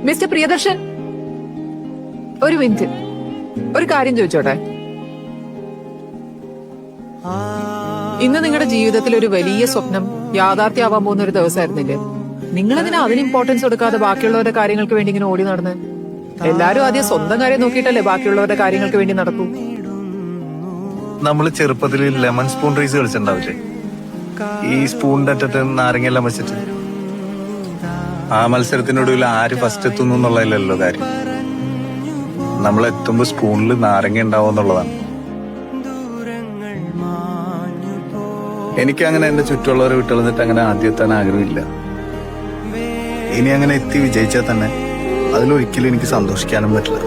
Mister Priyadarshan, ഒരു minute, ഒരു കാര്യം ചോദിച്ചോട്ടെ. ഇന്ന് നിങ്ങളുടെ ജീവിതത്തിൽ ഒരു വലിയ സ്വപ്നം യാഥാർത്ഥ്യമാവാൻ പോകുന്ന ഒരു ദിവസമായിരുന്നില്ലേ? നിങ്ങളെന്തിനാ അതിന് ഇമ്പോർട്ടൻസ് കൊടുക്കാതെ ബാക്കിയുള്ളവരുടെ കാര്യങ്ങൾക്ക് വേണ്ടി ഇങ്ങനെ ഓടി നടന്ന്? എല്ലാരും ആദ്യം സ്വന്തം കാര്യം നോക്കിയിട്ടല്ലേ ബാക്കിയുള്ളവരുടെ കാര്യങ്ങൾക്ക് വേണ്ടി നടക്കൂ. നമ്മള് ചെറുപ്പത്തിൽ ലെമൺ സ്പൂൺ റേസ് കളിച്ചിട്ടുണ്ടാവില്ലേ? ഈ സ്പൂണിന്റെ അറ്റത്ത് നാരങ്ങയെല്ലാം വെച്ചിട്ട്. ആ മത്സരത്തിനൊടുവിൽ ആര് ഫസ്റ്റ് എത്തുന്നു എന്നുള്ളതിലല്ലോ കാര്യം. നമ്മൾ എത്തുമ്പോ സ്പൂണിൽ നാരങ്ങ ഉണ്ടാവും എന്നുള്ളതാണ്. എനിക്കങ്ങനെ എന്റെ ചുറ്റുമുള്ളവരെ വിട്ടുകളഞ്ഞിട്ട് അങ്ങനെ ആദ്യത്താൻ ആഗ്രഹമില്ല. ഇനി അങ്ങനെ എത്തി വിജയിച്ചാൽ തന്നെ അതിലൊരിക്കലും എനിക്ക് സന്തോഷിക്കാനും പറ്റില്ല.